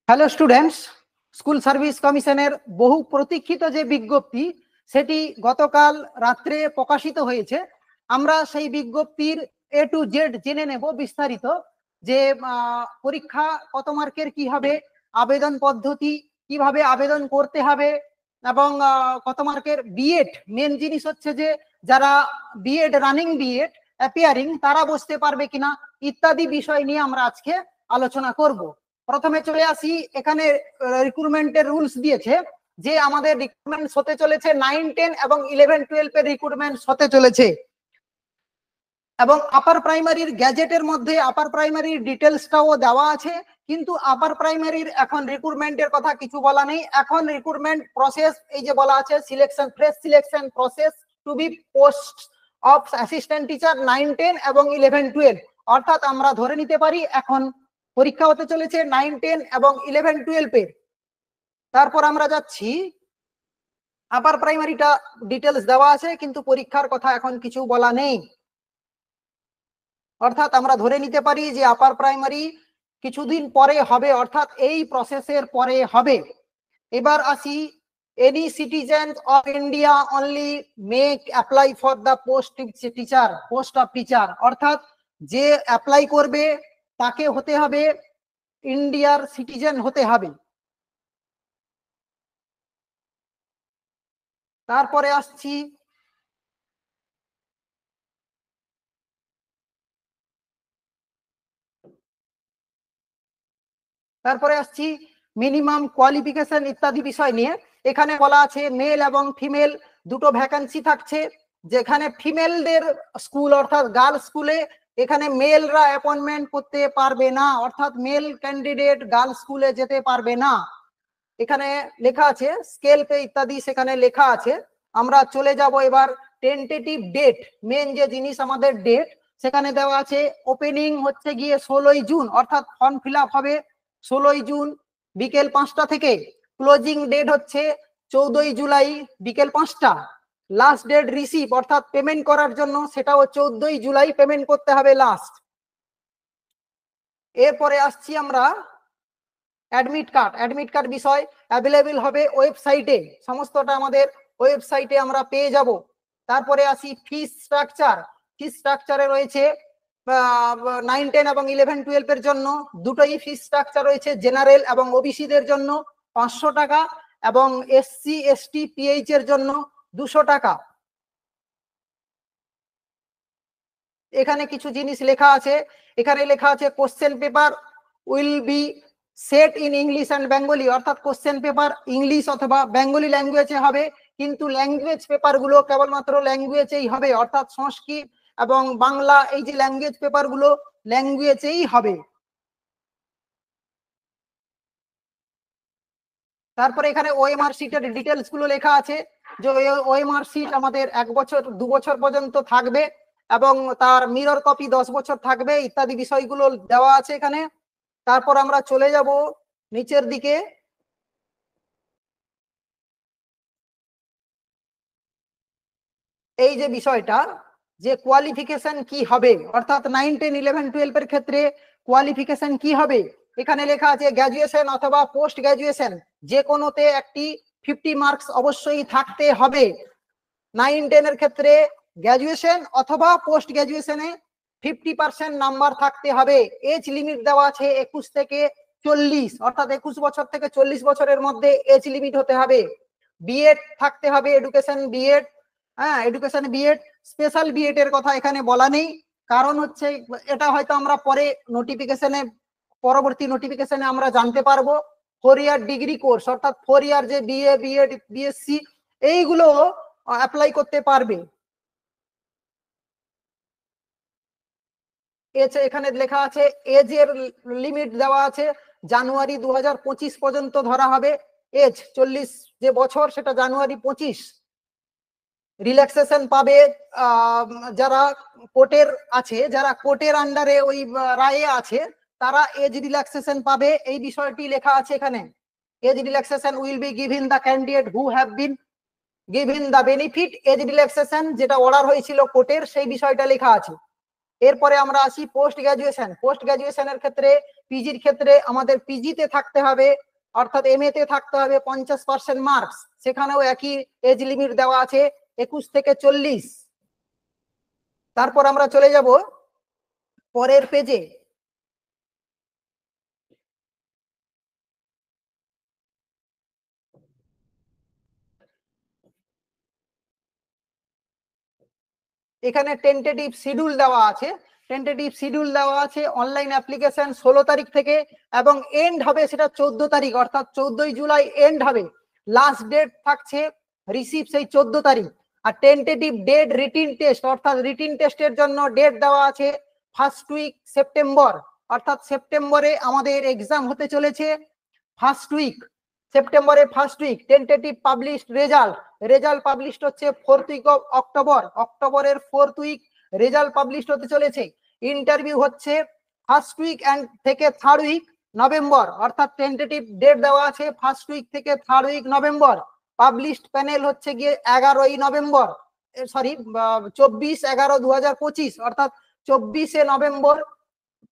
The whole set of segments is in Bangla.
হ্যালো স্টুডেন্টস, স্কুল সার্ভিস কমিশনের বহু প্রতীক্ষিত যে বিজ্ঞপ্তি সেটি গতকাল রাত্রে প্রকাশিত হয়েছে। আমরা সেই বিজ্ঞপ্তির এ টু জেড জেনে নেব বিস্তারিত, যে পরীক্ষা কত মার্কের কি হবে, আবেদন পদ্ধতি কিভাবে আবেদন করতে হবে, এবং কত মার্কের বিএড, মেন জিনিস হচ্ছে যে যারা বিএড রানিং বিএড অ্যাপিয়ারিং তারা বসতে পারবে কিনা ইত্যাদি বিষয় নিয়ে আমরা আজকে আলোচনা করব। প্রথমে চলে আসি, এখানে রিক্রুটমেন্টের রুলস দিয়েছে যে আমাদের রিক্রুটমেন্ট হতে চলেছে 9, 10 এবং 11, 12 এর রিক্রুটমেন্ট হতে চলেছে, এবং আপার প্রাইমারির গ্যাজেটের মধ্যে আপার প্রাইমারির ডিটেলসটাও দেওয়া আছে। কিন্তু আপার প্রাইমারির এখন রিক্রুটমেন্টের কথা কিছু বলা নেই। এখন রিক্রুটমেন্ট প্রসেস এই যে বলা আছে, selection, fresh selection process to be post of assistant teacher 9, 10 এবং 11, 12। অর্থাৎ আমরা ধরে নিতে পারি এখন পরীক্ষা হতে চলেছে 9, 10 এবং 11, 12 এর। তারপর আমরা যাচ্ছি, আপার প্রাইমারিটা ডিটেলস দেওয়া আছে কিন্তু পরীক্ষার কথা এখন কিছু বলা নেই। অর্থাৎ আমরা ধরে নিতে পারি যে আপার প্রাইমারি কিছুদিন পরে হবে, অর্থাৎ এই প্রসেসের পরে হবে। এবার আসি, any citizen of India only make apply for the post of teacher. অর্থাৎ যে অ্যাপ্লাই করবে তাকে হতে হবে ইন্ডিয়ার সিটিজেন হতে হবে। তারপরে আসছি, মিনিমাম কোয়ালিফিকেশন ইত্যাদি বিষয় নিয়ে। এখানে বলা আছে মেল এবং ফিমেল দুটো ভ্যাকেন্সি থাকছে, যেখানে ফিমেলদের স্কুল অর্থাৎ গার্লস স্কুলে এখানে মেলরা অ্যাপয়েন্টমেন্ট করতে পারবে না, অর্থাৎ মেল ক্যান্ডিডেট গার্লস স্কুলে যেতে পারবে না। এখানে লেখা আছে স্কেল পে ইত্যাদি সেখানে লেখা আছে। আমরা চলে যাব এবার টেন্টেটিভ ডেট, মেন যে জিনিস আমাদের ডেট সেখানে দেওয়া আছে। ওপেনিং হচ্ছে গিয়ে 16ই জুন, অর্থাৎ ফর্ম ফিল আপ হবে 16ই জুন বিকেল 5টা থেকে। ক্লোজিং ডেট হচ্ছে 14ই জুলাই বিকেল 5টা। লাস্ট ডেট রিসিভ অর্থাৎ পেমেন্ট করার জন্য সেটাও 14ই জুলাই পেমেন্ট করতে হবে লাস্ট। এরপরে আসছি আমরা অ্যাডমিট কার্ড বিষয় অ্যাভেলেবেল হবে ওয়েবসাইটে, সমস্তটা আমাদের ওয়েবসাইটে আমরা পেয়ে যাব। তারপরে আসি ফিস স্ট্রাকচারে রয়েছে 9, 10 এবং 11, 12 এর জন্য দুটোই ফিস স্ট্রাকচার রয়েছে। জেনারেল এবং ওবিসিদের জন্য 500 টাকা এবং SC, ST, PH এর জন্য 200 টাকা। এখানে কিছু জিনিস লেখা আছে, এখানে লেখা আছে question paper will be set in English and Bengali, অর্থাৎ কোশ্চেন পেপার ইংলিশ অথবা বেঙ্গলি ল্যাঙ্গুয়েজে হবে, কিন্তু ল্যাঙ্গুয়েজ পেপারগুলো কেবলমাত্র ল্যাঙ্গুয়েজেই হবে, অর্থাৎ সংস্কৃত এবং বাংলা এই যে ল্যাঙ্গুয়েজ পেপারগুলো ল্যাঙ্গুয়েজেই হবে। তারপরে এখানে ওএমআর শিটের ডিটেলস গুলো লেখা আছে, যে ওএমআর শিট আমাদের 1 বছর 2 বছর পর্যন্ত থাকবে এবং তার মিরর কপি 10 বছর থাকবে ইত্যাদি বিষয়গুলো দেওয়া আছে এখানে। তারপর আমরা চলে যাব নিচের দিকে, এই যে বিষয়টা যে কোয়ালিফিকেশন কি হবে, অর্থাৎ 9, 10, 11, 12 এর ক্ষেত্রে কোয়ালিফিকেশন কি হবে। এখানে লেখা আছে গ্র্যাজুয়েশন অথবা পোস্ট গ্র্যাজুয়েশন, যে কোনোতে একটি 50 মার্কস অবশ্যই থাকতে হবে। 9, 10 এর ক্ষেত্রে গ্র্যাজুয়েশন অথবা পোস্ট গ্র্যাজুয়েশনে 50% নাম্বার থাকতে হবে। এজ লিমিট দেওয়া আছে 21 থেকে 40, অর্থাৎ 21 বছর থেকে 40 বছরের মধ্যে এজ লিমিট হতে হবে। বিএড থাকতে হবে, education B Ed, education B Ed. Special B Ed এর কথা এখানে বলা নেই, কারণ হচ্ছে এটা হয়তো আমরা পরে নোটিফিকেশনে, পরবর্তী নোটিফিকেশনে আমরা জানতে পারবো। 4 ইয়ার ডিগ্রি কোর্স অর্থাৎ 4 ইয়ার যে বিএ, বিএড, বিএসসি এইগুলো অ্যাপ্লাই করতে পারবে। এখানে লেখা আছে এজের লিমিট দেওয়া আছে জানুয়ারি 2025 পর্যন্ত ধরা হবে। এজ 40 যে বছর সেটা জানুয়ারি 25। রিল্যাক্সেশন পাবে যারা কোর্টের আছে, যারা কোর্টের আন্ডারে ওই রায়ে আছে তারা এজ রিল্যাক্সেশন পাবে, এই বিষয়টি লেখা আছে এখানে। Age relaxation will be given the candidate who have been given the benefit age relaxation, যেটা অর্ডার হয়েছিল কোর্টের সেই বিষয়টা লেখা আছে। এরপরে আমরা আসি পোস্ট গ্রাজুয়েশন। পোস্ট গ্রাজুয়েশনের ক্ষেত্রে পিজির ক্ষেত্রে আমাদের পিজিতে থাকতে হবে, অর্থাৎ এমএ তে থাকতে হবে 50% মার্কস। সেখানেও একই এজ লিমিট দেওয়া আছে 21 থেকে 40। তারপর আমরা চলে যাব পরের পেজে। এখানে টেন্টেটিভ শিডিউল দেওয়া আছে। টেন্টেটিভ শিডিউল দেওয়া আছে অনলাইন অ্যাপ্লিকেশন 16 তারিখ থেকে, এবং এন্ড হবে সেটা 14 তারিখ, অর্থাৎ 14 জুলাই এন্ড হবে। লাস্ট ডেট থাকছে রিসিভ সেই 14 তারিখ। আর টেন্টেটিভ ডেট রিটিন টেস্ট, অর্থাৎ রিটিন টেস্টের জন্য ডেট দেওয়া আছে ফার্স্ট উইক সেপ্টেম্বর, অর্থাৎ সেপ্টেম্বরে আমাদের এক্সাম হতে চলেছে ফার্স্ট উইক, সেপ্টেম্বরে first week. Tentative published result published হচ্ছে 4th উইক অফ অক্টোবর, অক্টোবরের 4th উইক রেজাল্ট পাবলিশড হতে চলেছে। ইন্টারভিউ হচ্ছে ফার্স্ট উইক এন্ড থেকে 3rd উইক নভেম্বর, অর্থাৎ টেন্টেটিভ ডেট দেওয়া আছে ফার্স্ট উইক থেকে 3rd week November. Published panel হচ্ছে গিয়ে 11ই নভেম্বর, সরি 24/11/2025, অর্থাৎ 24শে নভেম্বর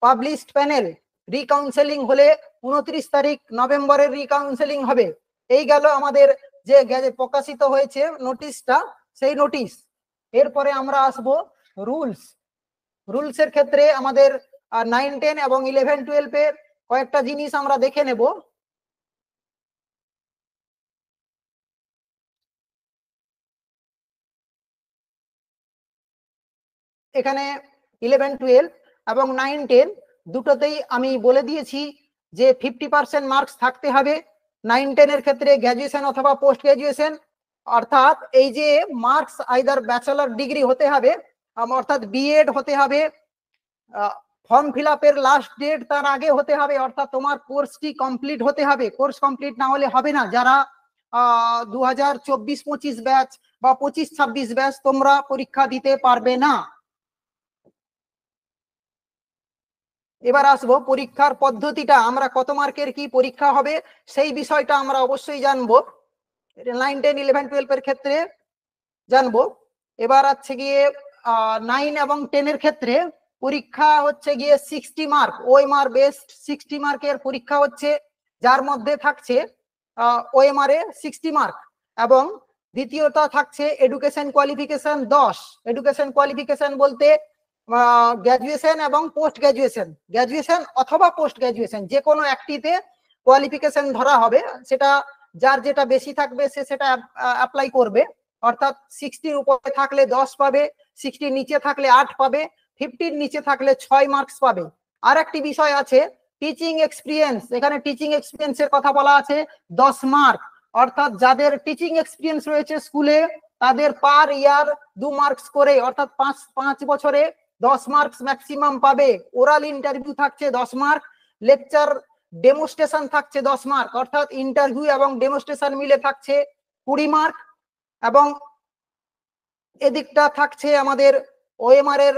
পাবলিশড প্যানেল। রিকাউন্সেলিং হলে 29 তারিখ নভেম্বরের রিকাউন্সেলিং হবে। এই গেল আমাদের যে প্রকাশিত হয়েছে নোটিশটা, সেই নোটিশ। এরপরে আমরা আসব রুলস এর ক্ষেত্রে আমাদের 9, 10 এবং 11, 12 এর কয়েকটা জিনিস আমরা দেখে নেব। এখানে 11, 12 এবং 9, 10 দুটোতেই আমি বলে দিয়েছি যে 50% মার্কস থাকতে হবে। 9, 10 এর ক্ষেত্রে গ্র্যাজুয়েশন অথবা পোস্ট গ্র্যাজুয়েশন, অর্থাৎ এই যে মার্কস আইদার ব্যাচেলর ডিগ্রি হতে হবে, অর্থাৎ বিএড হতে হবে। ফর্ম ফিল আপের লাস্ট ডেট তার আগে হতে হবে, অর্থাৎ তোমার কোর্সটি কমপ্লিট হতে হবে। কোর্স কমপ্লিট না হলে হবে না। যারা 2024-25 ব্যাচ বা 25-26 ব্যাচ, তোমরা পরীক্ষা দিতে পারবে না। এবার আসবো পরীক্ষার পদ্ধতিটা, আমরা কত মার্কের কি পরীক্ষা হবে সেই বিষয়টা আমরা অবশ্যই জানবো। 9, 10, 11, 12 এর ক্ষেত্রে জানবো। এবার আছে গিয়ে 9 এবং 10 এর ক্ষেত্রে পরীক্ষা হচ্ছে গিয়ে 60 মার্ক, ওএমআর বেসড 60 মার্কের পরীক্ষা হচ্ছে, যার মধ্যে থাকছে ওএমআর এ 60 মার্ক, এবং দ্বিতীয়টা থাকছে এডুকেশন কোয়ালিফিকেশন 10। এডুকেশন কোয়ালিফিকেশন বলতে গ্র্যাজুয়েশন এবং পোস্ট গ্র্যাজুয়েশন অথবা পোস্ট গ্র্যাজুয়েশন, যে কোনো একটিতে কোয়ালিফিকেশন ধরা হবে। সেটা যার যেটা বেশি থাকবে সে সেটা অ্যাপ্লাই করবে, অর্থাৎ 60-র উপরে থাকলে 10 পাবে, 60-র নিচে থাকলে 8 পাবে, 50-র নিচে থাকলে 6 মার্কস পাবে। আর একটি বিষয় আছে টিচিং এক্সপিরিয়েন্স। এখানে টিচিং এক্সপিরিয়েন্সের কথা বলা আছে 10 মার্ক, অর্থাৎ যাদের টিচিং এক্সপিরিয়েন্স রয়েছে স্কুলে তাদের পার ইয়ার 2 মার্কস করে, অর্থাৎ 5 বছরে 10 মার্কস ম্যাক্সিমাম পাবে। ওরাল ইন্টারভিউ থাকছে 10 মার্ক, লেকচার ডেমোস্ট্রেশন থাকছে 10 মার্ক, অর্থাৎ ইন্টারভিউ এবং ডেমোস্ট্রেশন মিলে থাকছে 20 মার্ক। এবং এদিকটা থাকছে আমাদের ওএমআর এর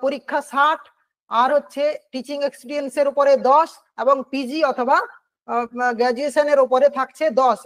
পরীক্ষা 60, আর হচ্ছে টিচিং এক্সপিরিয়েন্সের উপরে 10, এবং পিজি অথবা গ্র্যাজুয়েশনের উপরে থাকছে 10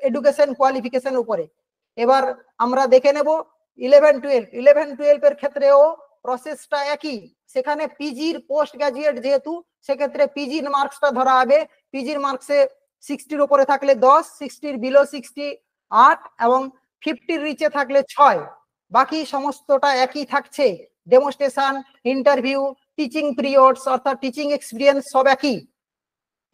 এডুকেশন কোয়ালিফিকেশন উপরে। এবার আমরা দেখে নেব 11, 12 এর ক্ষেত্রেও প্রসেসটা একই। সেখানে পিজির পোস্ট গ্রাজুয়েট যেহেতু, সেক্ষেত্রে পিজির মার্কসটা ধরা হবে। পিজির মার্কসে 60-র উপরে থাকলে 10, 60-র বিলো 60 8, এবং 50-র নিচে থাকলে 6। বাকি সমস্তটা একই থাকছে, ডেমোস্ট্রেশন, ইন্টারভিউ, টিচিং পিরিয়ডস অর্থাৎ টিচিং এক্সপিরিয়েন্স সব একই।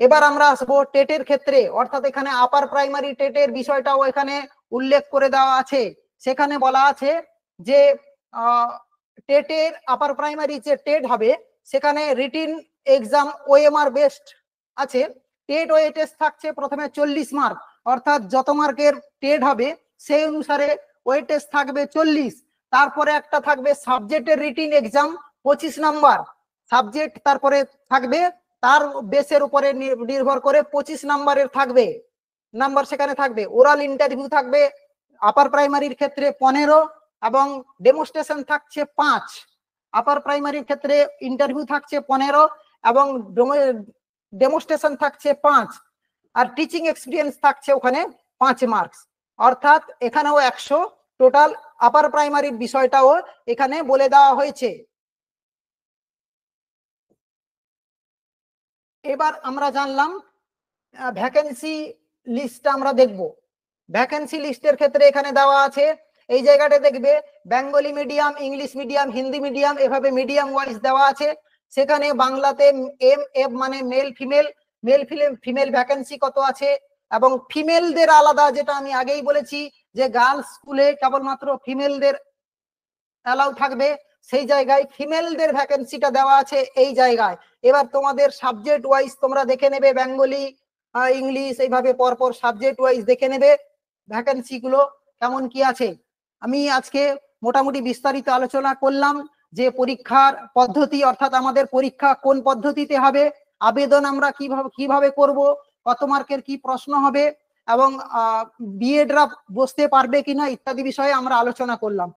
এবার আমরা আসবো টেটের ক্ষেত্রে, অর্থাৎ এখানে আপার প্রাইমারি টেটের বিষয়টাও এখানে উল্লেখ করে দেওয়া আছে। সেখানে বলা আছে যে টেটের আপার প্রাইমারি যে টেট হবে সেখানে রিটিন এক্সাম ওএমআর বেসড আছে। টেট ওয়ে টেস্ট থাকছে প্রথমে 40 মার্ক, অর্থাৎ যত মার্কের টেট হবে সেই অনুসারে ওয়ে টেস্ট থাকবে 40। তারপরে একটা থাকবে সাবজেক্টের রিটিন এক্সাম 25 নাম্বার সাবজেক্ট, তারপরে থাকবে তার বেসের উপরে নির্ভর করে 25 নাম্বারের থাকবে নাম্বার সেখানে থাকবে। ওরাল ইন্টারভিউ থাকবে আপার প্রাইমারির ক্ষেত্রে 15, এবং ডেমোস্ট্রেশন থাকছে 5। আপার প্রাইমারির ক্ষেত্রে ইন্টারভিউ থাকছে 15 এবং ডেমোস্ট্রেশন থাকছে 5, আর টিচিং এক্সপিরিয়েন্স থাকছে ওখানে 5 মার্কস, অর্থাৎ এখানেও 100 টোটাল আপার প্রাইমারির বিষয়টাও এখানে বলে দেওয়া হয়েছে। এবার আমরা জানলাম ভ্যাকেন্সি লিস্টটা আমরা দেখব। ভ্যাকেন্সি লিস্টের ক্ষেত্রে এখানে দেওয়া আছে, এই জায়গাটা দেখবে Bengali medium, English medium, Hindi medium, এভাবে মিডিয়াম ওয়াইজ দেওয়া আছে। সেখানে বাংলাতে এম মানে মেল ফিমেল, ফিমেল ভ্যাকেন্সি কত আছে, এবং ফিমেলদের আলাদা, যেটা আমি আগেই বলেছি যে গার্লস স্কুলে কেবলমাত্র ফিমেলদের অ্যালাউ থাকবে, সেই জায়গায় ফিমেলদের ভ্যাকেন্সিটা দেওয়া আছে এই জায়গায়। এবার তোমাদের সাবজেক্ট ওয়াইজ তোমরা দেখে নেবে, বেঙ্গলি, ইংলিশ, এইভাবে পরপর সাবজেক্ট ওয়াইজ দেখে নেবে ভ্যাকেন্সি গুলো কেমন কি আছে। আমি আজকে মোটামুটি বিস্তারিত আলোচনা করলাম যে পরীক্ষার পদ্ধতি, অর্থাৎ আমাদের পরীক্ষা কোন পদ্ধতিতে হবে, আবেদন আমরা কিভাবে করব, কত মার্কের কি প্রশ্ন হবে, এবং বিএডরা বসতে পারবে কিনা ইত্যাদি বিষয়ে আমরা আলোচনা করলাম।